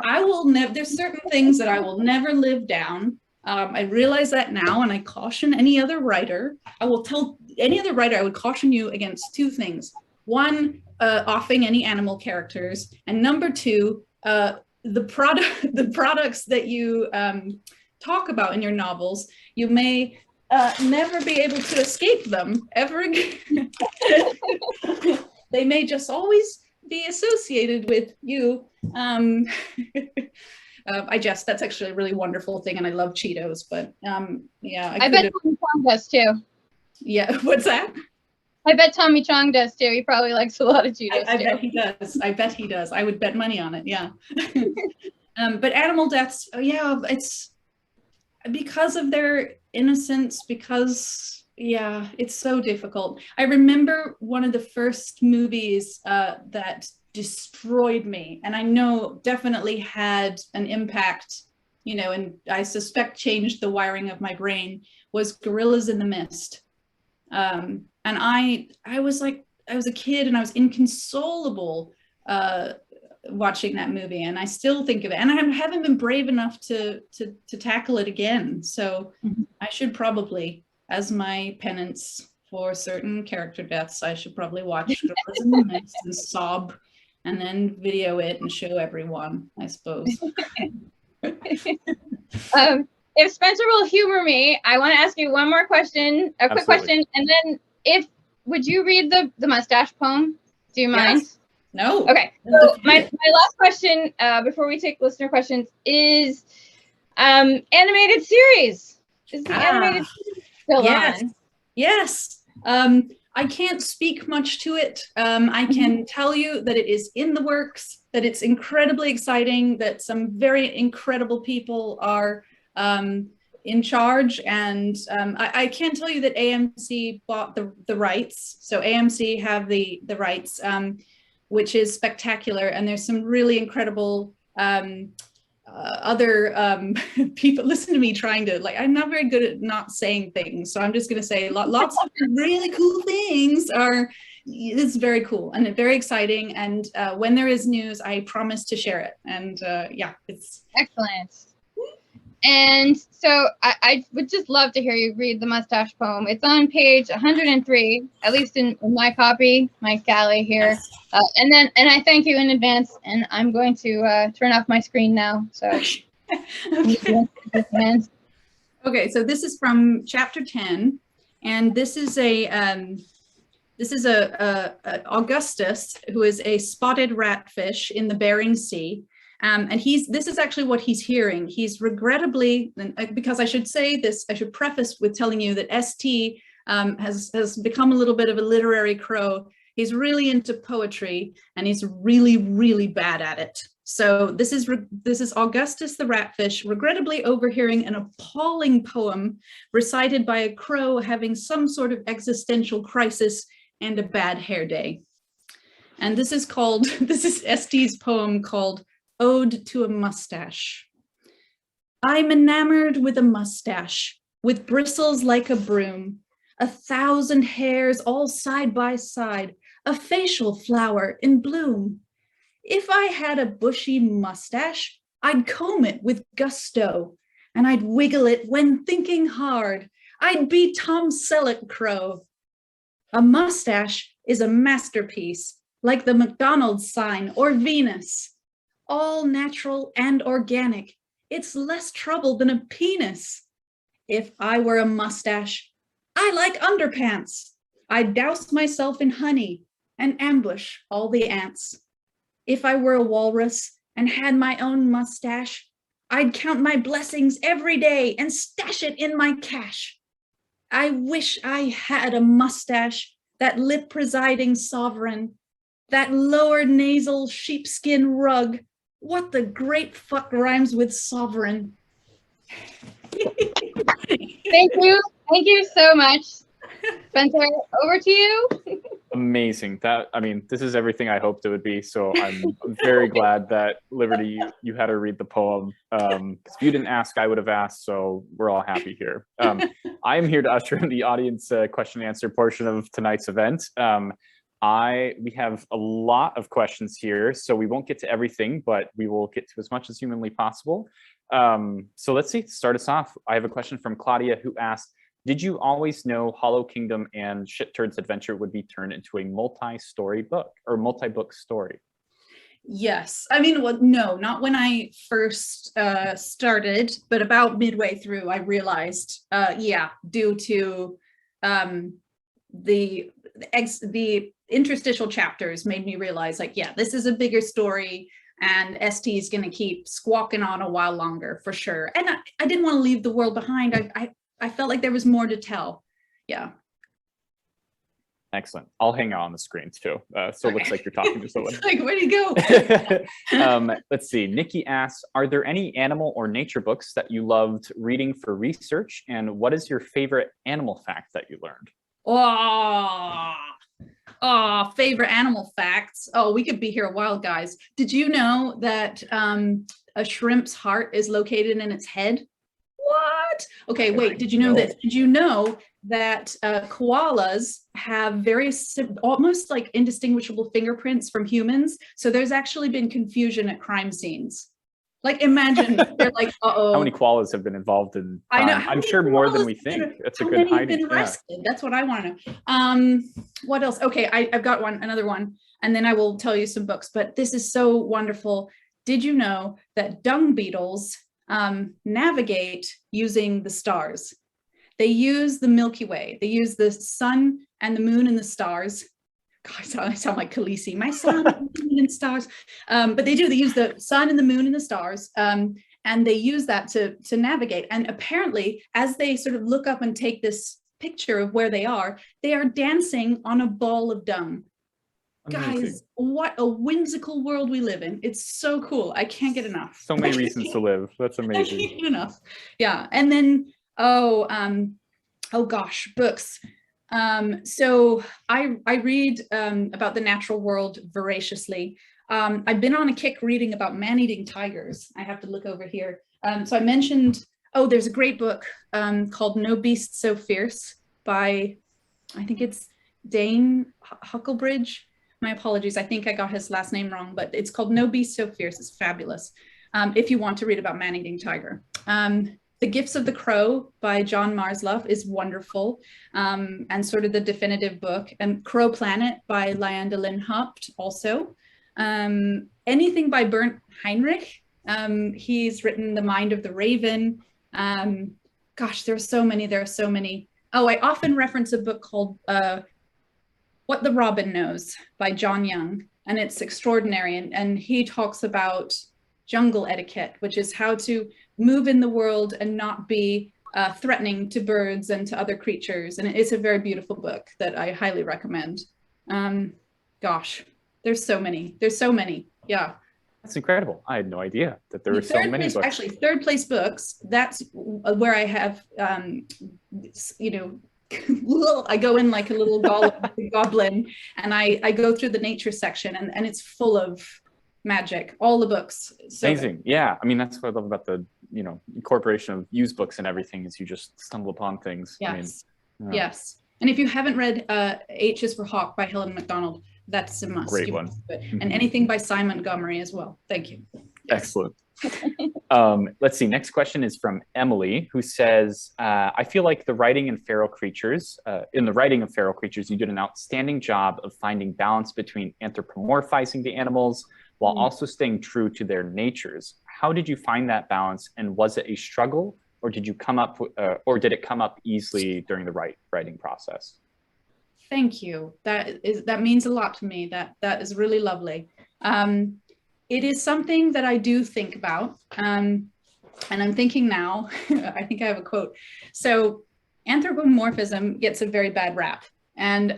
I will never, there's certain things that I will never live down. I realize that now, and I caution any other writer. I will tell any other writer, I would caution you against two things. One, offing any animal characters, and number two, the products that you talk about in your novels, you may never be able to escape them ever again. They may just always be associated with you. That's actually a really wonderful thing, and I love Cheetos, but yeah. I bet Tommy Chong does too. Yeah, what's that? I bet Tommy Chong does too. He probably likes a lot of Cheetos I too. bet he does. I bet he does. I would bet money on it, yeah. But animal deaths, yeah, it's because of their innocence, because, yeah, it's so difficult. I remember one of the first movies that destroyed me, and I know definitely had an impact, you know, and I suspect changed the wiring of my brain, was Gorillas in the Mist. And I was a kid, and I was inconsolable watching that movie, and I still think of it, and I haven't been brave enough to tackle it again. So I should probably, as my penance for certain character deaths, I should probably watch Gorillas in the Mist and sob, and then video it and show everyone, I suppose. If Spencer will humor me, I want to ask you one more question, a quick question, and then would you read the mustache poem? Do you mind? Yes. No. Okay. So my last question before we take listener questions is animated series. Is the animated series still on? Yes. I can't speak much to it. I can tell you that it is in the works, that it's incredibly exciting, that some very incredible people are in charge, and I can tell you that AMC bought the rights. So AMC have the rights, which is spectacular, and there's some really incredible other people. Listen to me trying to, like, I'm not very good at not saying things, so I'm just going to say lots of really cool things it's very cool and very exciting, and when there is news, I promise to share it. And yeah, it's excellent. And so I would just love to hear you read the mustache poem. It's on page 103, at least in my copy, my galley here. Yes. And I thank you in advance, and I'm going to turn off my screen now. So okay. Okay, so this is from chapter 10, and this is Augustus, who is a spotted ratfish in the Bering Sea. And this is actually what he's hearing. He's regrettably, because I should say this, I should preface with telling you that ST has become a little bit of a literary crow. He's really into poetry, and he's really, really bad at it. So this is Augustus the ratfish regrettably overhearing an appalling poem recited by a crow having some sort of existential crisis and a bad hair day. And this is ST's poem called Ode to a Mustache. I'm enamored with a mustache, with bristles like a broom, 1,000 hairs all side by side, a facial flower in bloom. If I had a bushy mustache, I'd comb it with gusto, and I'd wiggle it when thinking hard. I'd be Tom Selleck Crow. A mustache is a masterpiece, like the McDonald's sign or Venus. All natural and organic. It's less trouble than a penis. If I were a mustache, I like underpants. I'd douse myself in honey and ambush all the ants. If I were a walrus and had my own mustache, I'd count my blessings every day and stash it in my cash. I wish I had a mustache, that lip presiding sovereign, that lower nasal sheepskin rug. What the great fuck rhymes with sovereign? Thank you. Thank you so much. Spencer, over to you. Amazing. This is everything I hoped it would be. So I'm very glad that Liberty, you had her read the poem. If you didn't ask, I would have asked. So we're all happy here. I'm here to usher in the audience question and answer portion of tonight's event. We have a lot of questions here, so we won't get to everything, but we will get to as much as humanly possible. So let's see, start us off. I have a question from Claudia who asked, did you always know Hollow Kingdom and Shit Turd's Adventure would be turned into a multi-story book or multi-book story? Yes. I mean, well, no, not when I first started, but about midway through, I realized, due to the interstitial chapters made me realize, like, yeah, this is a bigger story, and ST is going to keep squawking on a while longer for sure. And I didn't want to leave the world behind. I felt like there was more to tell. Yeah. Excellent. I'll hang out on the screen too. So it looks like you're talking to someone. Like, where do you go? Let's see. Nikki asks, are there any animal or nature books that you loved reading for research? And what is your favorite animal fact that you learned? Oh, favorite animal facts. Oh, we could be here a while, guys. Did you know that a shrimp's heart is located in its head? What? Okay, wait, did you know this? Did you know that koalas have very almost like indistinguishable fingerprints from humans? So there's actually been confusion at crime scenes. Like, imagine they're like, uh-oh. How many koalas have been involved in crime? I know. I'm sure more than we think. That's a good hiding. Been arrested? Yeah. That's what I want to know. What else? Okay, I've got another one, and then I will tell you some books, but this is so wonderful. Did you know that dung beetles navigate using the stars? They use the Milky Way. They use the sun and the moon and the stars. God, I sound like Khaleesi. My sun and stars. But they do. They use the sun and the moon and the stars, and they use that to navigate. And apparently, as they sort of look up and take this picture of where they are dancing on a ball of dung. Amazing. Guys, what a whimsical world we live in. It's so cool. I can't get enough. So many reasons to live. That's amazing. I can't get enough. Yeah. And then, oh gosh, books. So I read about the natural world voraciously. I've been on a kick reading about man-eating tigers. I have to look over here. So I mentioned, there's a great book called No Beast So Fierce by, I think it's Dane Huckelbridge. My apologies, I think I got his last name wrong, but it's called No Beast So Fierce. It's fabulous if you want to read about man-eating tiger. The Gifts of the Crow by John Marsluff is wonderful, and sort of the definitive book. And Crow Planet by Lyanda Lynn Haupt also. Anything by Bernd Heinrich. He's written The Mind of the Raven. Gosh, there are so many. Oh, I often reference a book called What the Robin Knows by John Young, and it's extraordinary. And he talks about jungle etiquette, which is how to move in the world and not be threatening to birds and to other creatures. And it's a very beautiful book that I highly recommend. Gosh, there's so many. There's so many. Yeah. That's incredible. I had no idea that there were so many books. Actually, Third Place Books, that's where I have, you know, I go in like a little goblin, and I go through the nature section, and it's full of magic, all the books. So amazing. Yeah, I mean, that's what I love about the, you know, incorporation of used books and everything, is you just stumble upon things. Yes. I mean, yeah. Yes. And if you haven't read H is for Hawk by Helen Macdonald, that's a must. Great one. And anything by Simon Montgomery as well. Thank you. Yes. Excellent. Let's see. Next question is from Emily, who says, I feel like the writing in Feral Creatures, you did an outstanding job of finding balance between anthropomorphizing the animals while also staying true to their natures. How did you find that balance, and was it a struggle, or did it come up easily during the writing process? Thank you. That means a lot to me. That is really lovely. It is something that I do think about. And I'm thinking now, I think I have a quote. So anthropomorphism gets a very bad rap. And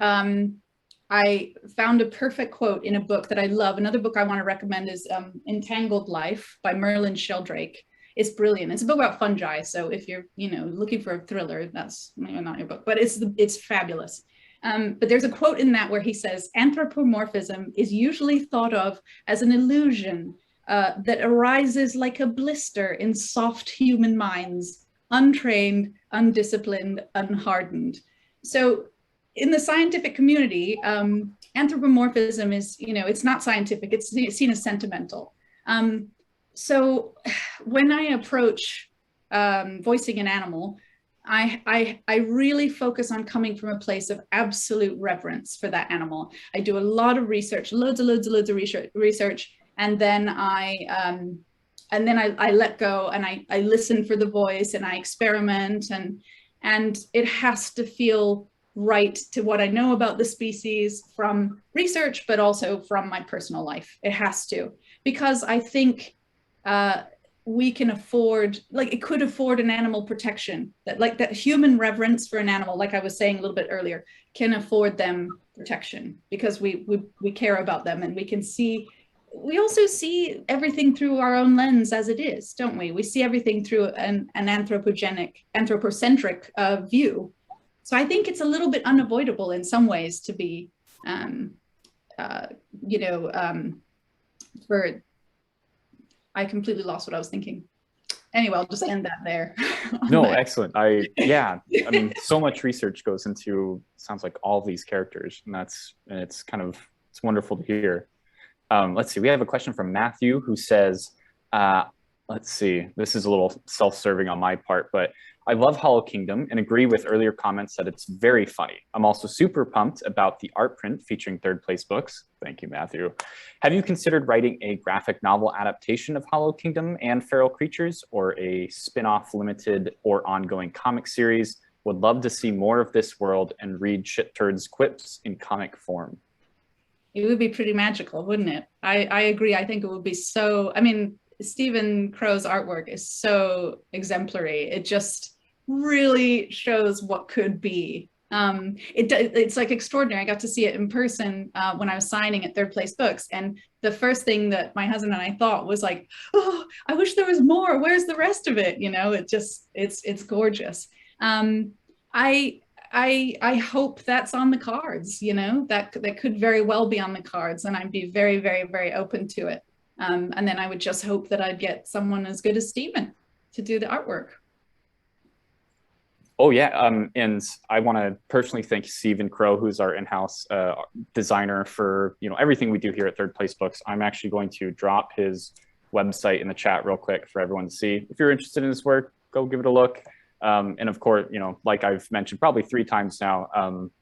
I found a perfect quote in a book that I love. Another book I want to recommend is Entangled Life by Merlin Sheldrake. It's brilliant. It's a book about fungi. So if you're, you know, looking for a thriller, that's maybe not your book, but it's fabulous. But there's a quote in that where he says, anthropomorphism is usually thought of as an illusion that arises like a blister in soft human minds, untrained, undisciplined, unhardened. So in the scientific community, anthropomorphism is, you know, it's not scientific, it's seen as sentimental. So when I approach voicing an animal, I really focus on coming from a place of absolute reverence for that animal. I do a lot of research, loads of research, and then I let go, and I listen for the voice, and I experiment, and it has to feel right to what I know about the species from research, but also from my personal life. It has to, because I think we can afford, like, it could afford an animal protection, that human reverence for an animal, like I was saying a little bit earlier, can afford them protection, because we care about them, and we also see everything through our own lens as it is, don't we? We see everything through an anthropocentric view. So I think it's a little bit unavoidable in some ways to be, I completely lost what I was thinking. Anyway, I'll just end that there. No, excellent. I mean, so much research goes into, sounds like, all of these characters, and it's wonderful to hear. Let's see, we have a question from Matthew, who says, let's see, this is a little self-serving on my part, but I love Hollow Kingdom and agree with earlier comments that it's very funny. I'm also super pumped about the art print featuring Third Place Books. Thank you, Matthew. Have you considered writing a graphic novel adaptation of Hollow Kingdom and Feral Creatures, or a spin-off limited or ongoing comic series? Would love to see more of this world and read Shit Turd's quips in comic form. It would be pretty magical, wouldn't it? I agree. I think it would be so, I mean, Stephen Crow's artwork is so exemplary. It just really shows what could be. It's like extraordinary. I got to see it in person when I was signing at Third Place Books, and the first thing that my husband and I thought was like, oh, I wish there was more. Where's the rest of it? You know, it's gorgeous. I hope that's on the cards, you know, that could very well be on the cards, and I'd be very, very, very open to it. And then I would just hope that I'd get someone as good as Stephen to do the artwork. Oh yeah, and I want to personally thank Stephen Crow, who's our in-house designer for, you know, everything we do here at Third Place Books. I'm actually going to drop his website in the chat real quick for everyone to see. If you're interested in his work, go give it a look. And of course, you know, like I've mentioned probably 3 times now,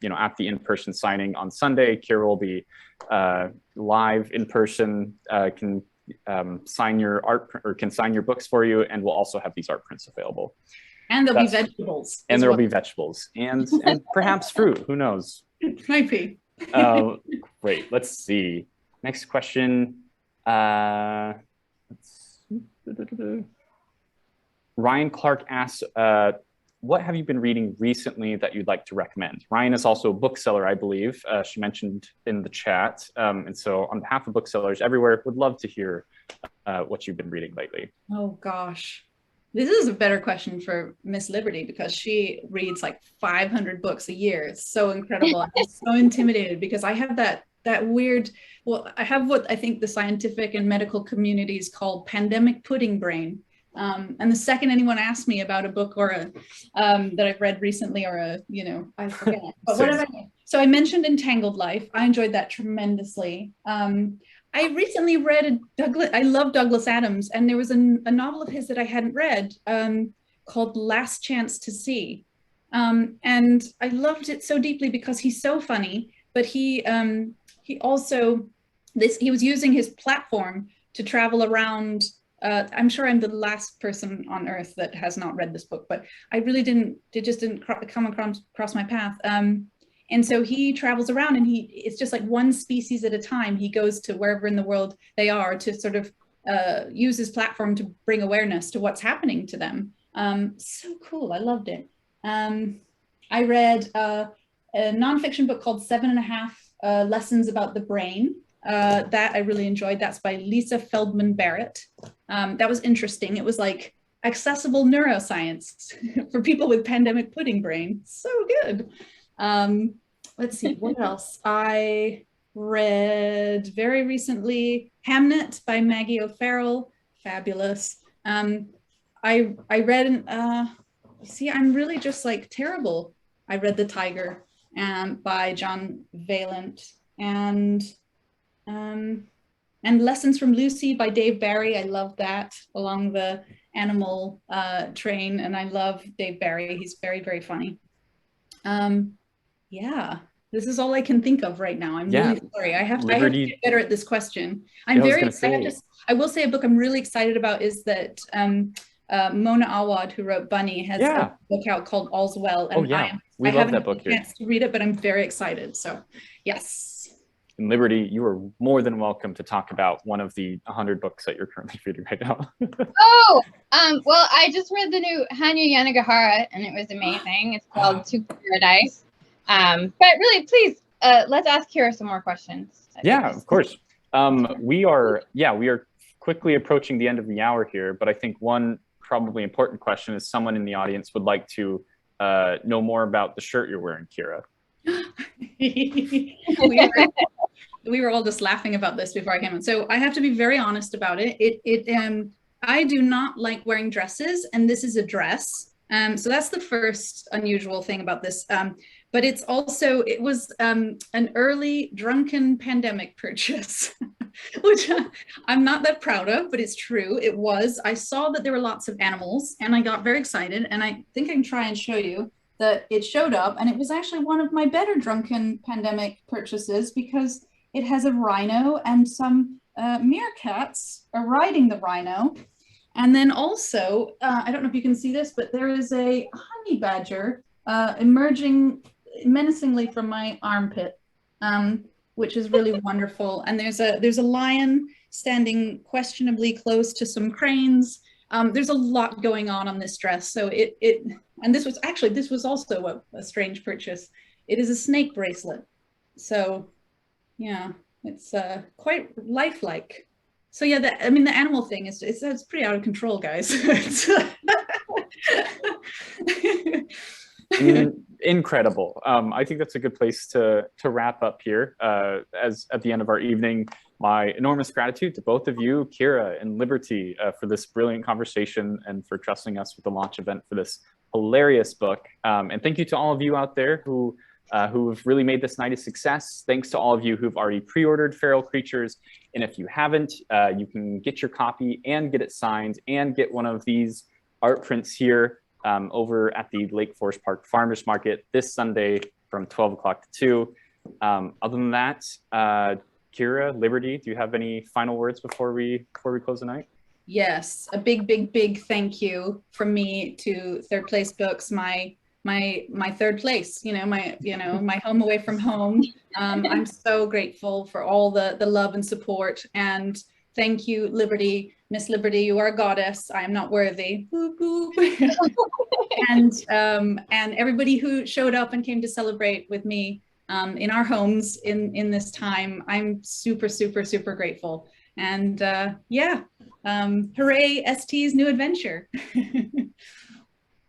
you know, at the in-person signing on Sunday, Kira will be live in person, can sign your art, or can sign your books for you, and we'll also have these art prints available. And there'll be vegetables. And there'll be vegetables and perhaps fruit. Who knows? Might be. Great. Let's see. Next question. Ryan Clark asks, what have you been reading recently that you'd like to recommend? Ryan is also a bookseller, I believe. She mentioned in the chat. And so on behalf of booksellers everywhere, would love to hear what you've been reading lately. Oh gosh, this is a better question for Miss Liberty because she reads like 500 books a year. It's so incredible. I'm so intimidated because I have that weird, well, I have what I think the scientific and medical communities call pandemic pudding brain. And the second anyone asks me about a book or a that I've read recently or a, you know, I forget. But what have I? So I mentioned Entangled Life. I enjoyed that tremendously. I recently read I love Douglas Adams, and there was a novel of his that I hadn't read called Last Chance to See. And I loved it so deeply because he's so funny, but he also, he was using his platform to travel around. I'm sure I'm the last person on earth that has not read this book, but I really it just didn't come across my path. And so he travels around and it's just like one species at a time. He goes to wherever in the world they are to sort of use his platform to bring awareness to what's happening to them. So cool, I loved it. I read a nonfiction book called 7.5 Lessons About the Brain. That I really enjoyed. That's by Lisa Feldman Barrett. That was interesting. It was like accessible neuroscience for people with pandemic pudding brain. So good. Let's see, what else? I read very recently Hamnet by Maggie O'Farrell. Fabulous. I read, see, I'm really just like terrible. I read The Tiger by John Vaillant, and Lessons from Lucy by Dave Barry. I love that, along the animal train, and I love Dave Barry. He's very, very funny. Yeah, this is all I can think of right now. I'm really sorry. I have to get better at this question. I will say a book I'm really excited about is that Mona Awad, who wrote Bunny, has a book out called All's Well. And we love that book here. I haven't had a chance to read it, but I'm very excited. So yes. And Liberty, you are more than welcome to talk about one of the 100 books that you're currently reading right now. Well, I just read the new Hanya Yanagihara, and it was amazing. It's called To Paradise. But really, please, let's ask Kira some more questions. Yeah, of course. We are quickly approaching the end of the hour here, but I think one probably important question is someone in the audience would like to know more about the shirt you're wearing, Kira. We were all just laughing about this before I came on. So I have to be very honest about it. I do not like wearing dresses, and this is a dress. So that's the first unusual thing about this. But it was an early drunken pandemic purchase, which I'm not that proud of, but it's true. It was. I saw that there were lots of animals, and I got very excited. And I think I can try and show you that it showed up, and it was actually one of my better drunken pandemic purchases because it has a rhino and some meerkats are riding the rhino. And then also, I don't know if you can see this, but there is a honey badger emerging menacingly from my armpit, which is really wonderful. And there's a lion standing questionably close to some cranes. There's a lot going on this dress. So and this was also a strange purchase. It is a snake bracelet. So yeah, it's quite lifelike. So yeah, the animal thing it's pretty out of control, guys. Incredible. I think that's a good place to wrap up here. As at the end of our evening, my enormous gratitude to both of you, Kira and Liberty, for this brilliant conversation and for trusting us with the launch event for this hilarious book. And thank you to all of you out there who've really made this night a success. Thanks to all of you who've already pre-ordered Feral Creatures. And if you haven't, you can get your copy and get it signed and get one of these art prints here over at the Lake Forest Park Farmers Market this Sunday from 12 o'clock to 2. Other than that, Kira, Liberty, do you have any final words before we close the night? Yes, a big, big, big thank you from me to Third Place Books, my third place, my home away from home. I'm so grateful for all the love and support, and thank you, Liberty, Miss Liberty, you are a goddess. I am not worthy. Boop, boop. And everybody who showed up and came to celebrate with me in our homes in this time, I'm super, super, super grateful. And yeah, hooray, ST's new adventure.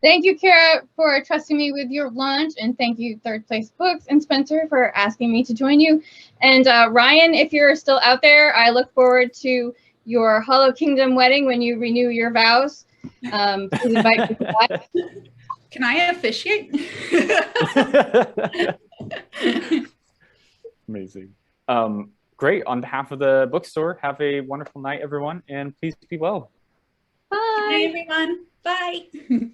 Thank you, Kira, for trusting me with your lunch, and thank you, Third Place Books, and Spencer for asking me to join you. And Ryan, if you're still out there, I look forward to your Hollow Kingdom wedding when you renew your vows. Please invite me to that. Can I officiate? Amazing. Great. On behalf of the bookstore, have a wonderful night, everyone, and please be well. Bye. Bye, everyone. Bye.